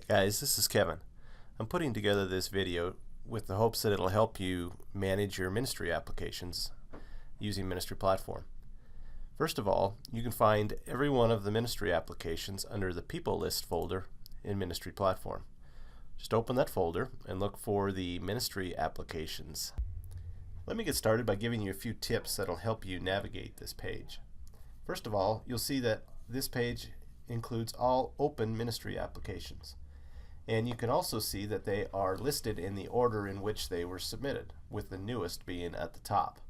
Hey guys, this is Kevin. I'm putting together this video with the hopes that it'll help you manage your ministry applications using Ministry Platform. First of all, you can find every one of the ministry applications under the People List folder in Ministry Platform. Just open that folder and look for the Ministry Applications. Let me get started by giving you a few tips that'll help you navigate this page. First of all, you'll see that this page includes all open ministry applications. And you can also see that they are listed in the order in which they were submitted, with the newest being at the top.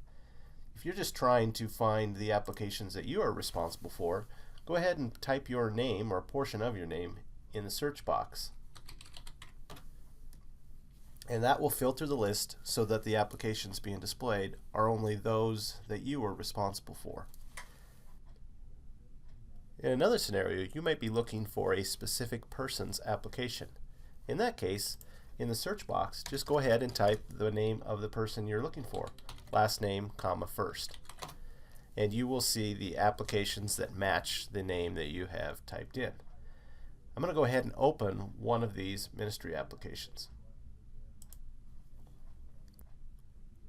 If you're just trying to find the applications that you are responsible for, go ahead and type your name or a portion of your name in the search box. And that will filter the list so that the applications being displayed are only those that you are responsible for. In another scenario, you might be looking for a specific person's application. In that case, in the search box, just go ahead and type the name of the person you're looking for, last name, comma, first. And you will see the applications that match the name that you have typed in. I'm going to go ahead and open one of these ministry applications.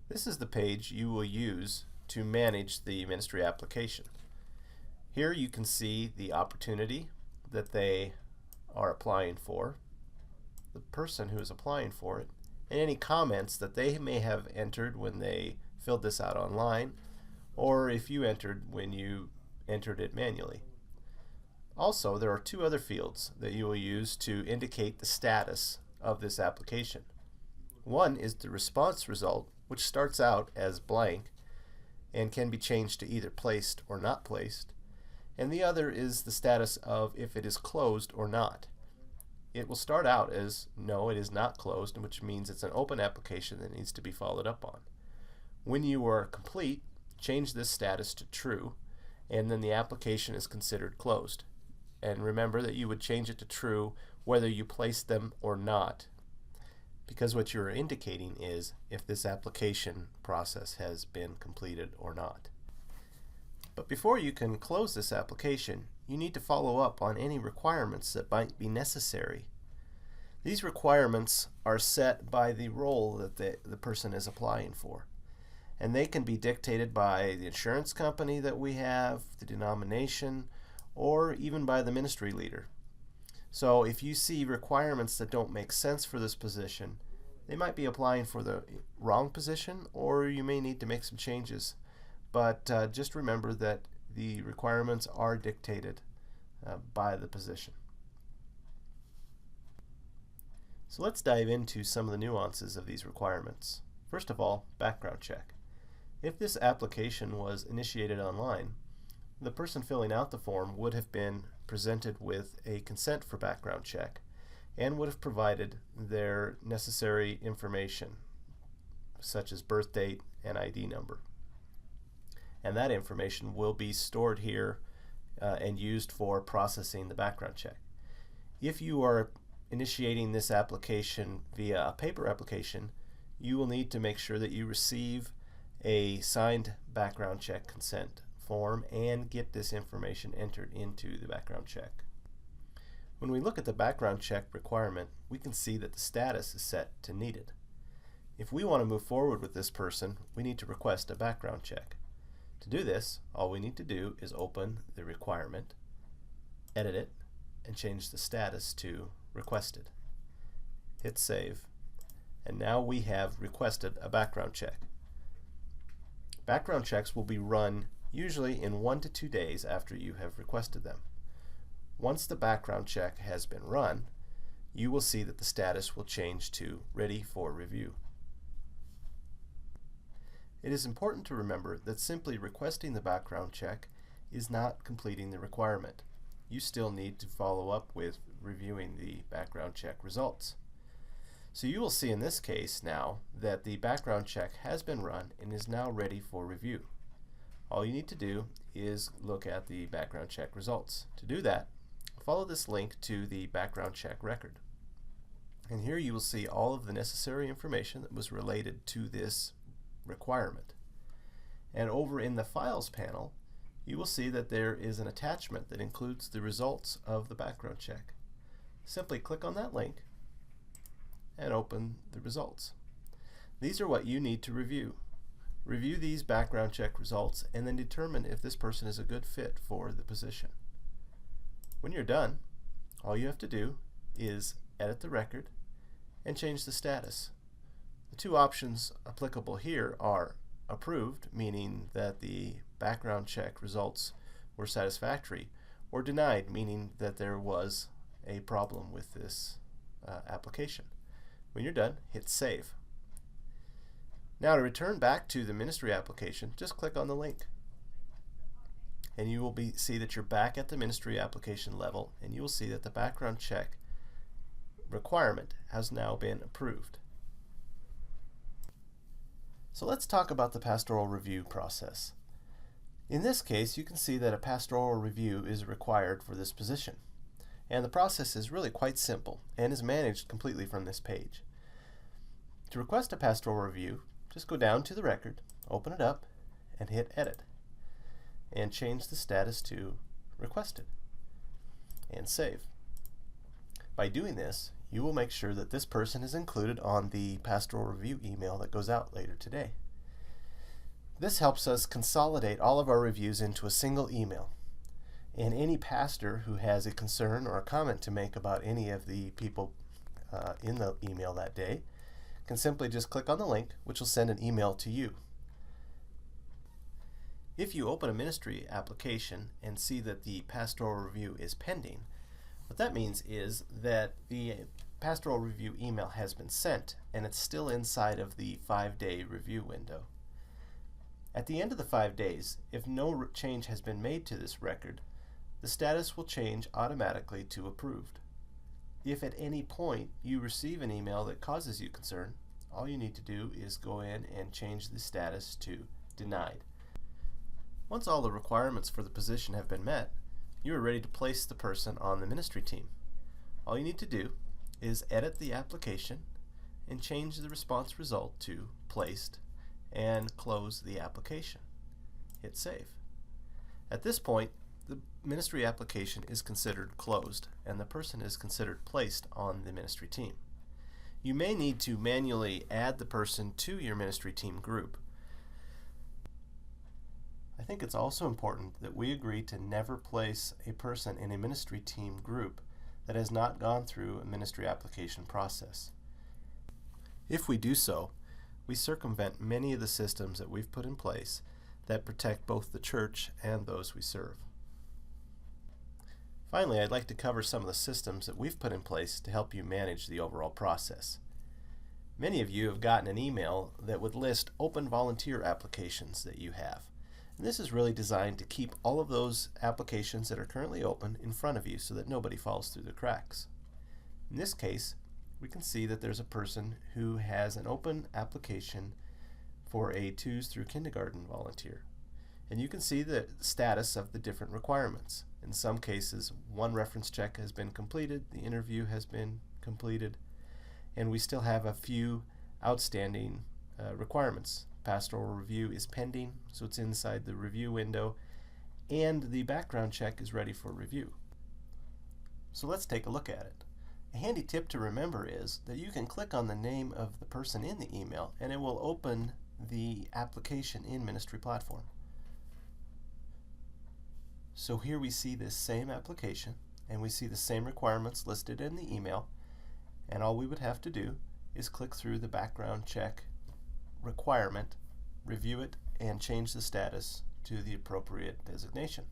This is the page you will use to manage the ministry application. Here you can see the opportunity that they are applying for, the person who is applying for it, and any comments that they may have entered when they filled this out online, or if you entered when you entered it manually. Also, there are two other fields that you will use to indicate the status of this application. One is the response result, which starts out as blank and can be changed to either placed or not placed. And the other is the status of if it is closed or not. It will start out as no, it is not closed, which means it's an open application that needs to be followed up on. When you are complete, change this status to true, and then the application is considered closed. And remember that you would change it to true whether you placed them or not, because what you're indicating is if this application process has been completed or not. But before you can close this application, you need to follow up on any requirements that might be necessary. These requirements are set by the role that the person is applying for. And they can be dictated by the insurance company that we have, the denomination, or even by the ministry leader. So if you see requirements that don't make sense for this position, they might be applying for the wrong position, or you may need to make some changes. But just remember that the requirements are dictated by the position. So let's dive into some of the nuances of these requirements. First of all, background check. If this application was initiated online, the person filling out the form would have been presented with a consent for background check and would have provided their necessary information, such as birth date and ID number. And that information will be stored here and used for processing the background check. If you are initiating this application via a paper application, you will need to make sure that you receive a signed background check consent form and get this information entered into the background check. When we look at the background check requirement, we can see that the status is set to needed. If we want to move forward with this person, we need to request a background check. To do this, all we need to do is open the requirement, edit it, and change the status to requested. Hit save, and now we have requested a background check. Background checks will be run usually in 1 to 2 days after you have requested them. Once the background check has been run, you will see that the status will change to ready for review. It is important to remember that simply requesting the background check is not completing the requirement. You still need to follow up with reviewing the background check results. So you will see in this case now that the background check has been run and is now ready for review. All you need to do is look at the background check results. To do that, follow this link to the background check record. And here you will see all of the necessary information that was related to this requirement. And over in the Files panel, you will see that there is an attachment that includes the results of the background check. simply click on that link and open the results. These are what you need to review. Review these background check results and then determine if this person is a good fit for the position. When you're done, all you have to do is edit the record and change the status. The two options applicable here are approved, meaning that the background check results were satisfactory, or denied, meaning that there was a problem with this application. When you're done, hit save. Now to return back to the ministry application, just click on the link. And you will see that you're back at the ministry application level, and you will see that the background check requirement has now been approved. So let's talk about the pastoral review process. In this case, you can see that a pastoral review is required for this position. And the process is really quite simple and is managed completely from this page. To request a pastoral review, just go down to the record, open it up, and hit edit. And change the status to requested. And save. By doing this, you will make sure that this person is included on the pastoral review email that goes out later today. This helps us consolidate all of our reviews into a single email. And any pastor who has a concern or a comment to make about any of the people in the email that day can simply just click on the link, which will send an email to you. If you open a ministry application and see that the pastoral review is pending, what that means is that the pastoral review email has been sent and it's still inside of the 5-day review window. At the end of the 5 days, if no change has been made to this record, the status will change automatically to approved. If at any point you receive an email that causes you concern, all you need to do is go in and change the status to denied. Once all the requirements for the position have been met, you are ready to place the person on the ministry team. All you need to do is edit the application and change the response result to placed and close the application. Hit save. At this point, the ministry application is considered closed and the person is considered placed on the ministry team. You may need to manually add the person to your ministry team group. I think it's also important that we agree to never place a person in a ministry team group that has not gone through a ministry application process. If we do so, we circumvent many of the systems that we've put in place that protect both the church and those we serve. Finally, I'd like to cover some of the systems that we've put in place to help you manage the overall process. Many of you have gotten an email that would list open volunteer applications that you have. And this is really designed to keep all of those applications that are currently open in front of you so that nobody falls through the cracks. In this case, we can see that there's a person who has an open application for a 2s through kindergarten volunteer. And you can see the status of the different requirements. In some cases, one reference check has been completed, the interview has been completed, and we still have a few outstanding requirements. Pastoral review is pending, so it's inside the review window, and the background check is ready for review. So let's take a look at it. A handy tip to remember is that you can click on the name of the person in the email and it will open the application in Ministry Platform. So here we see this same application and we see the same requirements listed in the email, and all we would have to do is click through the background check requirement, review it, and change the status to the appropriate designation.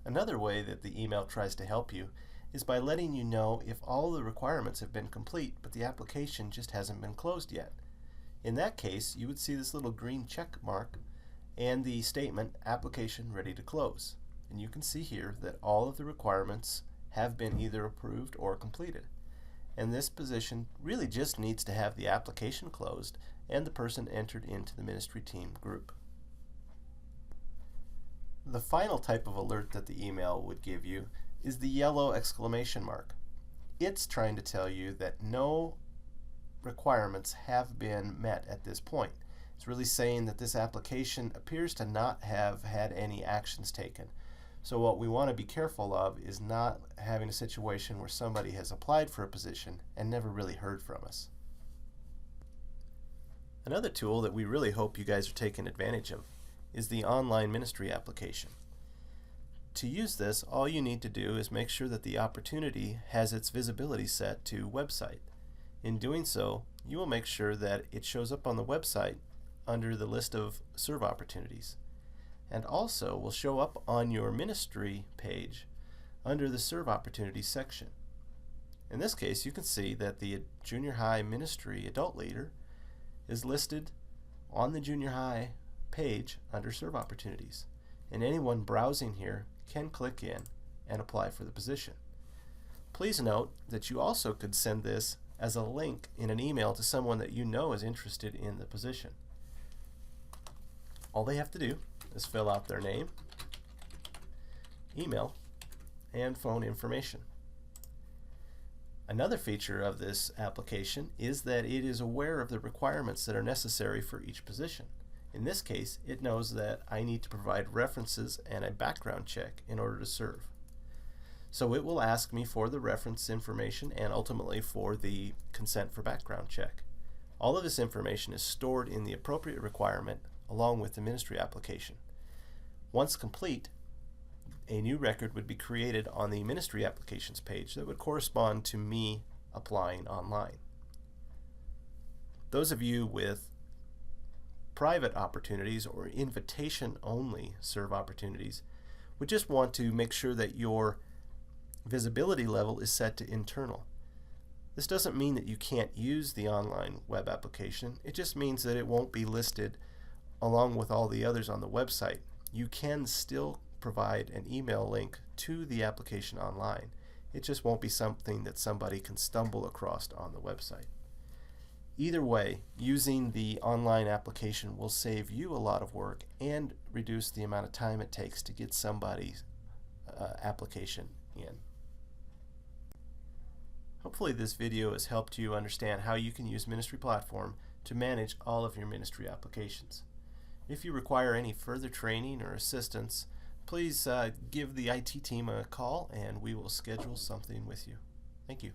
Another way that the email tries to help you is by letting you know if all the requirements have been complete but the application just hasn't been closed yet. In that case, you would see this little green check mark and the statement application ready to close. And you can see here that all of the requirements have been either approved or completed. And this position really just needs to have the application closed and the person entered into the ministry team group. The final type of alert that the email would give you is the yellow exclamation mark. It's trying to tell you that no requirements have been met at this point. It's really saying that this application appears to not have had any actions taken. So what we want to be careful of is not having a situation where somebody has applied for a position and never really heard from us. Another tool that we really hope you guys are taking advantage of is the online ministry application. To use this, all you need to do is make sure that the opportunity has its visibility set to website. In doing so, you will make sure that it shows up on the website under the list of serve opportunities, and also will show up on your ministry page under the serve opportunities section. In this case, you can see that the junior high ministry adult leader is listed on the junior high page under serve opportunities, and anyone browsing here can click in and apply for the position. Please note that you also could send this as a link in an email to someone that you know is interested in the position. All they have to do is fill out their name, email, and phone information. Another feature of this application is that it is aware of the requirements that are necessary for each position. In this case, it knows that I need to provide references and a background check in order to serve. So it will ask me for the reference information and ultimately for the consent for background check. All of this information is stored in the appropriate requirement along with the ministry application. Once complete, a new record would be created on the Ministry Applications page that would correspond to me applying online. Those of you with private opportunities or invitation-only serve opportunities would just want to make sure that your visibility level is set to internal. This doesn't mean that you can't use the online web application. It just means that it won't be listed along with all the others on the website. You can still provide an email link to the application online. It just won't be something that somebody can stumble across on the website. Either way, using the online application will save you a lot of work and reduce the amount of time it takes to get somebody's application in. Hopefully this video has helped you understand how you can use Ministry Platform to manage all of your ministry applications. If you require any further training or assistance, please give the IT team a call and we will schedule something with you. Thank you.